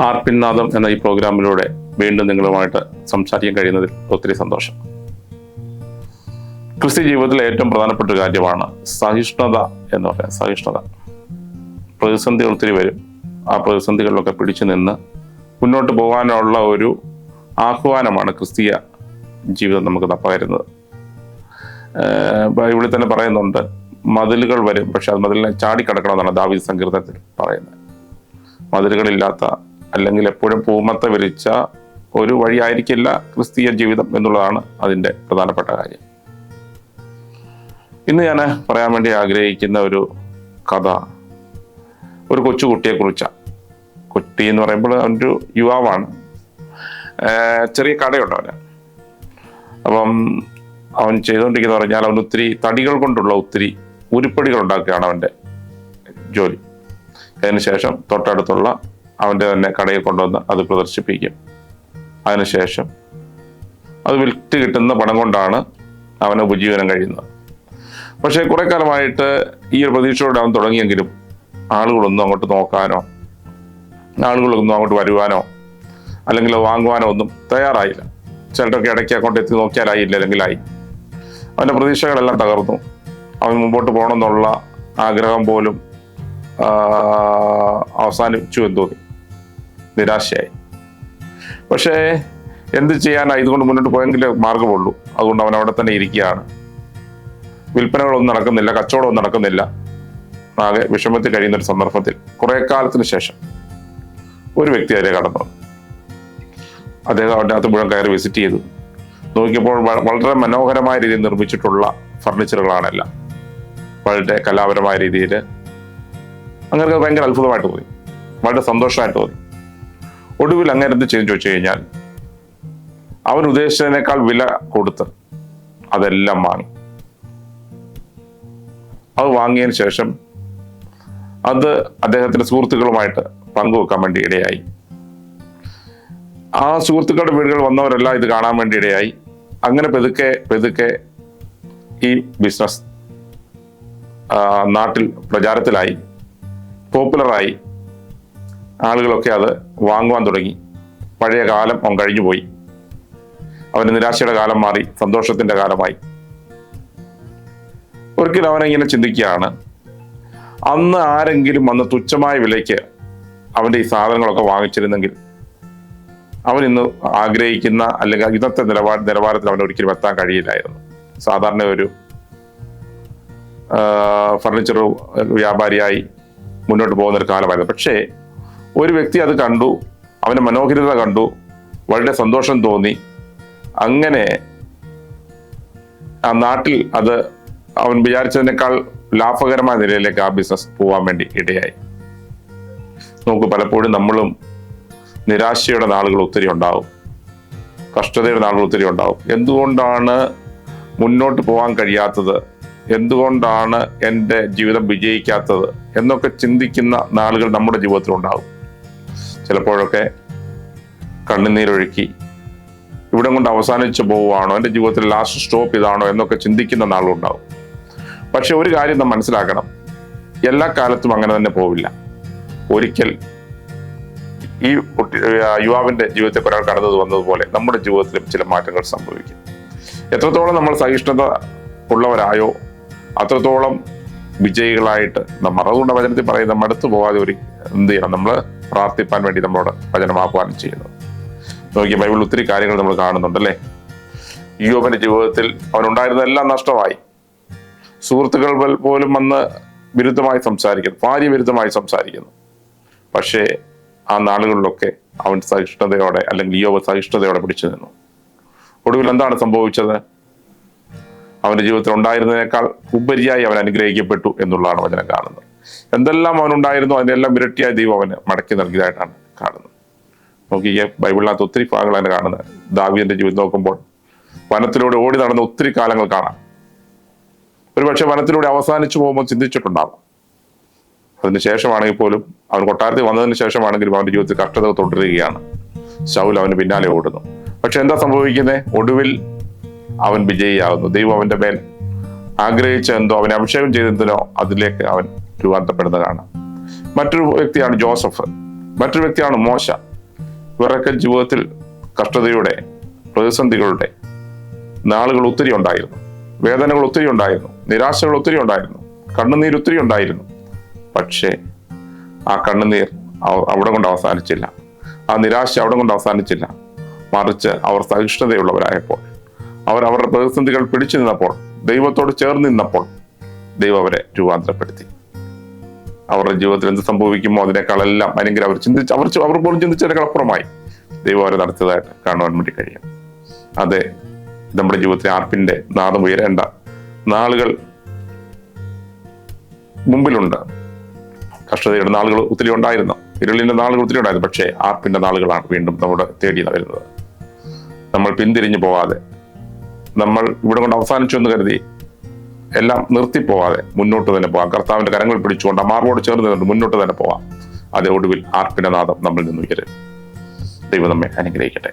ആർപിൻനാഥം എന്ന ഈ പ്രോഗ്രാമിലൂടെ വീണ്ടും നിങ്ങളുമായിട്ട് സംസാരിക്കാൻ കഴിയുന്നതിൽ ഒത്തിരി സന്തോഷം. ക്രിസ്ത്യ ജീവിതത്തിലെ ഏറ്റവും പ്രധാനപ്പെട്ട ഒരു കാര്യമാണ് സഹിഷ്ണുത എന്ന് പറയാം. സഹിഷ്ണുത. പ്രതിസന്ധികൾ ഒത്തിരി വരും. ആ പ്രതിസന്ധികളിലൊക്കെ പിടിച്ചു നിന്ന് മുന്നോട്ട് പോകാനുള്ള ഒരു ആഹ്വാനമാണ് ക്രിസ്തീയ ജീവിതം നമുക്ക് പകരുന്നത്. ബൈബിളിൽ തന്നെ പറയുന്നുണ്ട്, മതിലുകൾ വരും, പക്ഷെ അത് മതിലിനെ ചാടിക്കടക്കണമെന്നാണ് ദാവീദ് സങ്കീർത്തനത്തിൽ പറയുന്നത്. മതിലുകളില്ലാത്ത അല്ലെങ്കിൽ എപ്പോഴും പൂമത്ത വിരിച്ച ഒരു വഴിയായിരിക്കില്ല ക്രിസ്തീയ ജീവിതം എന്നുള്ളതാണ് അതിൻ്റെ പ്രധാനപ്പെട്ട കാര്യം. ഇന്ന് ഞാൻ പറയാൻ വേണ്ടി ആഗ്രഹിക്കുന്ന ഒരു കഥ ഒരു കൊച്ചുകുട്ടിയെക്കുറിച്ചാണ്. കുട്ടി എന്ന് പറയുമ്പോൾ അവനൊരു യുവാവാണ്. ചെറിയ കടയുണ്ട് അവന്. അപ്പം അവൻ ചെയ്തുകൊണ്ടിരിക്കുന്ന പറഞ്ഞാൽ അവൻ ഒത്തിരി തടികൾ കൊണ്ടുള്ള ഒത്തിരി ഉരുപ്പടികൾ ഉണ്ടാക്കുകയാണ് അവൻ്റെ ജോലി. അതിനുശേഷം തൊട്ടടുത്തുള്ള അവൻ്റെ തന്നെ കടയിൽ കൊണ്ടുവന്ന് അത് പ്രദർശിപ്പിക്കും. അതിനുശേഷം അത് വിറ്റ് കിട്ടുന്ന പണം കൊണ്ടാണ് അവന് ഉപജീവനം കഴിയുന്നത്. പക്ഷേ കുറെ കാലമായിട്ട് ഈ ഒരു പ്രതീക്ഷയോടെ അവൻ തുടങ്ങിയെങ്കിലും ആളുകളൊന്നും അങ്ങോട്ട് നോക്കാനോ ആളുകളൊന്നും അങ്ങോട്ട് വരുവാനോ അല്ലെങ്കിൽ വാങ്ങുവാനോ ഒന്നും തയ്യാറായില്ല. ചിലരൊക്കെ ഇടയ്ക്ക് അക്കൗണ്ട് എത്തി നോക്കിയാലായില്ല, അല്ലെങ്കിൽ ആയി. അവൻ്റെ പ്രതീക്ഷകളെല്ലാം തകർന്നു. അവൻ മുമ്പോട്ട് പോകണമെന്നുള്ള ആഗ്രഹം പോലും അവസാനിച്ചു എന്ന് തോന്നി. നിരാശയായി. പക്ഷേ എന്ത് ചെയ്യാനായി? ഇതുകൊണ്ട് മുന്നോട്ട് പോയെങ്കിലേ മാർഗമുള്ളൂ. അതുകൊണ്ട് അവൻ അവിടെ തന്നെ ഇരിക്കുകയാണ്. വിൽപ്പനകളൊന്നും നടക്കുന്നില്ല, കച്ചവടമൊന്നും നടക്കുന്നില്ല. ആകെ വിഷമത്തിൽ കഴിയുന്ന ഒരു സന്ദർഭത്തിൽ കുറെ കാലത്തിന് ശേഷം ഒരു വ്യക്തി അതിലെ കടന്നു. അദ്ദേഹം അവൻ്റെ അകത്ത് മുഴുവൻ കയറി വിസിറ്റ് ചെയ്തു. നോക്കിയപ്പോൾ വളരെ മനോഹരമായ രീതിയിൽ നിർമ്മിച്ചിട്ടുള്ള ഫർണിച്ചറുകളാണെല്ലാം. വളരെ കലാപരമായ രീതിയിൽ. അങ്ങനെ ഭയങ്കര അത്ഭുതമായിട്ട് തോന്നി, വളരെ സന്തോഷമായിട്ട് തോന്നി. ഒടുവിൽ അങ്ങനെ എന്ത് ചെയ്തു ചോദിച്ചു കഴിഞ്ഞാൽ അവൻ ഉദ്ദേശിച്ചതിനേക്കാൾ വില കൊടുത്ത് അതെല്ലാം വാങ്ങി. അത് വാങ്ങിയതിന് ശേഷം അത് അദ്ദേഹത്തിന്റെ സുഹൃത്തുക്കളുമായിട്ട് പങ്കുവെക്കാൻ വേണ്ടി ഇടയായി. ആ സുഹൃത്തുക്കളുടെ വീടുകൾ വന്നവരെല്ലാം ഇത് കാണാൻ വേണ്ടി ഇടയായി. അങ്ങനെ പെതുക്കെ ഈ ബിസിനസ് നാട്ടിൽ പ്രചാരത്തിലായി, പോപ്പുലറായി. ആളുകളൊക്കെ അത് വാങ്ങുവാൻ തുടങ്ങി. പഴയ കാലം അവൻ കഴിഞ്ഞു പോയി. അവന് നിരാശയുടെ കാലം മാറി, സന്തോഷത്തിന്റെ കാലമായി. ഒരിക്കലും അവനിങ്ങനെ ചിന്തിക്കുകയാണ്, അന്ന് ആരെങ്കിലും അന്ന് തുച്ഛമായ വിലയ്ക്ക് അവൻ്റെ ഈ സാധനങ്ങളൊക്കെ വാങ്ങിച്ചിരുന്നെങ്കിൽ അവൻ ഇന്ന് ആഗ്രഹിക്കുന്ന അല്ലെങ്കിൽ ഇന്നത്തെ നിലവാരത്തിൽ അവൻ ഒരിക്കലും എത്താൻ കഴിയില്ലായിരുന്നു. സാധാരണ ഒരു ഫർണിച്ചർ വ്യാപാരിയായി മുന്നോട്ട് പോകുന്ന ഒരു കാലമായിരുന്നു. പക്ഷേ ഒരു വ്യക്തി അത് കണ്ടു, അവൻ്റെ മനോഹരിത കണ്ടു, വളരെ സന്തോഷം തോന്നി. അങ്ങനെ ആ നാട്ടിൽ അത് അവൻ വിചാരിച്ചതിനേക്കാൾ ലാഭകരമായ നിലയിലേക്ക് ആ ബിസിനസ് പോകാൻ വേണ്ടി ഇടയായി. നമുക്ക് പലപ്പോഴും നമ്മളും നിരാശയുടെ നാളുകൾ ഒത്തിരി ഉണ്ടാവും, കഷ്ടതയുടെ നാളുകൾ ഒത്തിരി ഉണ്ടാവും. എന്തുകൊണ്ടാണ് മുന്നോട്ട് പോകാൻ കഴിയാത്തത്, എന്തുകൊണ്ടാണ് എൻ്റെ ജീവിതം വിജയിക്കാത്തത് എന്നൊക്കെ ചിന്തിക്കുന്ന നാളുകൾ നമ്മുടെ ജീവിതത്തിൽ ഉണ്ടാവും. ചിലപ്പോഴൊക്കെ കണ്ണുനീരൊഴുക്കി ഇവിടെ കൊണ്ട് അവസാനിച്ചു പോവുകയാണോ, എൻ്റെ ജീവിതത്തിൽ ലാസ്റ്റ് സ്റ്റോപ്പ് ഇതാണോ എന്നൊക്കെ ചിന്തിക്കുന്ന നാളുണ്ടാവും. പക്ഷെ ഒരു കാര്യം നാം മനസ്സിലാക്കണം, എല്ലാ കാലത്തും അങ്ങനെ തന്നെ പോവില്ല. ഒരിക്കൽ ഈ യുവാവിന്റെ ജീവിതത്തെ ഒരാൾ കടന്നു വന്നതുപോലെ നമ്മുടെ ജീവിതത്തിലും ചില മാറ്റങ്ങൾ സംഭവിക്കും. എത്രത്തോളം നമ്മൾ സഹിഷ്ണുത ഉള്ളവരായോ അത്രത്തോളം വിജയികളായിട്ട് നമ്മൾ, അതുകൊണ്ട് വചനത്തിൽ പറയും, നമ്മൾ അടുത്ത് പോകാതെ ഒരു എന്ത് ചെയ്യണം, നമ്മൾ പ്രാർത്ഥിപ്പാൻ വേണ്ടി നമ്മളോട് വചനം ആഹ്വാനം ചെയ്യുന്നത്. നോക്കിയ ബൈബിളിൽ ഒത്തിരി കാര്യങ്ങൾ നമ്മൾ കാണുന്നുണ്ടല്ലേ. യോബിന്റെ ജീവിതത്തിൽ അവനുണ്ടായിരുന്നതെല്ലാം നഷ്ടമായി. സുഹൃത്തുക്കൾ പോലും വന്ന് വിരുദ്ധമായി സംസാരിക്കുന്നു, ഭാര്യ വിരുദ്ധമായി സംസാരിക്കുന്നു. പക്ഷേ ആ നാളുകളിലൊക്കെ അവൻ സഹിഷ്ണുതയോടെ, അല്ലെങ്കിൽ യോബ് സഹിഷ്ണുതയോടെ പിടിച്ചു നിന്നു. ഒടുവിൽ എന്താണ് സംഭവിച്ചത്? അവന്റെ ജീവിതത്തിൽ ഉണ്ടായിരുന്നതിനേക്കാൾ ഉപരിയായി അവൻ അനുഗ്രഹിക്കപ്പെട്ടു എന്നുള്ളതാണ് വചനം കാണുന്നത്. എന്തെല്ലാം അവനുണ്ടായിരുന്നു അതിനെല്ലാം ഇരട്ടിയായി ദൈവം അവന് മടക്കി നൽകിയതായിട്ടാണ് കാണുന്നത്. നോക്കിയ ബൈബിളിനകത്ത് ഒത്തിരി ഭാഗങ്ങളാണ് കാണുന്നത്. ദാവീദിന്റെ ജീവിതം നോക്കുമ്പോൾ വനത്തിലൂടെ ഓടി നടന്ന ഒത്തിരി കാലങ്ങൾ കാണാം. ഒരുപക്ഷെ വനത്തിലൂടെ അവസാനിച്ചു പോകുമ്പോൾ ചിന്തിച്ചിട്ടുണ്ടാകും. അതിനുശേഷമാണെങ്കിൽ പോലും അവൻ കൊട്ടാരത്തിൽ വന്നതിന് ശേഷമാണെങ്കിലും അവന്റെ ജീവിതത്തിൽ കഷ്ടത തുടരുകയാണ്. ശൗൽ അവന് പിന്നാലെ ഓടുന്നു. പക്ഷെ എന്താ സംഭവിക്കുന്നത്? ഒടുവിൽ അവൻ വിജയിയാകുന്നു. ദൈവം അവന്റെ മേൽ ആഗ്രഹിച്ച എന്തോ, അവനെ അഭിഷേകം ചെയ്തെന്തിനോ അതിലേക്ക് അവൻ രൂപാന്തരപ്പെടുന്നതാണ്. മറ്റൊരു വ്യക്തിയാണ് ജോസഫ്, മറ്റൊരു വ്യക്തിയാണ് മോശ. ഇവരൊക്കെ ജീവിതത്തിൽ കഷ്ടതയുടെ, പ്രതിസന്ധികളുടെ നാളുകൾ ഒത്തിരി ഉണ്ടായിരുന്നു, വേദനകൾ ഒത്തിരി ഉണ്ടായിരുന്നു, നിരാശകൾ ഒത്തിരി ഉണ്ടായിരുന്നു, കണ്ണുനീർ ഒത്തിരി ഉണ്ടായിരുന്നു. പക്ഷേ ആ കണ്ണുനീർ അവിടെ കൊണ്ട് അവസാനിച്ചില്ല, ആ നിരാശ അവിടെ കൊണ്ട് അവസാനിച്ചില്ല. മറിച്ച് അവർ സഹിഷ്ണുതയുള്ളവരായപ്പോൾ, അവർ അവരുടെ പ്രതിസന്ധികൾ പിടിച്ചു നിന്നപ്പോൾ, ദൈവത്തോട് ചേർന്ന് നിന്നപ്പോൾ ദൈവം അവരെ രൂപാന്തരപ്പെടുത്തി. അവരുടെ ജീവിതത്തിൽ എന്ത് സംഭവിക്കുമോ അതിനേക്കാളെല്ലാം ഭയങ്കര അവർ പോലും ചിന്തിച്ചതിനേക്കാളപ്പുറമായി ദൈവം അവരെ നടത്തിയതായിട്ട് കാണുവാൻ വേണ്ടി കഴിയും. അതെ, നമ്മുടെ ജീവിതത്തിൽ ആർപ്പിന്റെ നാദം ഉയരേണ്ട നാളുകൾ മുമ്പിലുണ്ട്. കഷ്ടതയുടെ നാളുകൾ ഒത്തിരി ഉണ്ടായിരുന്നു, ഇരുളിന്റെ നാളുകൾ ഒത്തിരി ഉണ്ടായിരുന്നു. പക്ഷേ ആർപ്പിന്റെ നാളുകളാണ് വീണ്ടും നമ്മുടെ തേടി വരുന്നത്. നമ്മൾ പിന്തിരിഞ്ഞു പോവാതെ, നമ്മൾ ഇവിടെ കൊണ്ട് അവസാനിച്ചു എന്ന് കരുതി എല്ലാം നിർത്തിപ്പോവാതെ മുന്നോട്ട് തന്നെ പോവാം. കർത്താവിന്റെ കരങ്ങൾ പിടിച്ചുകൊണ്ട് മാർവോട് ചേർന്ന് മുന്നോട്ട് തന്നെ പോവാം. അതേ ഒടുവിൽ ആർപ്പിന്റെ നാദം നമ്മളിൽ നിന്ന് ഉയരും. ദൈവം നമ്മെ അനുഗ്രഹിക്കട്ടെ.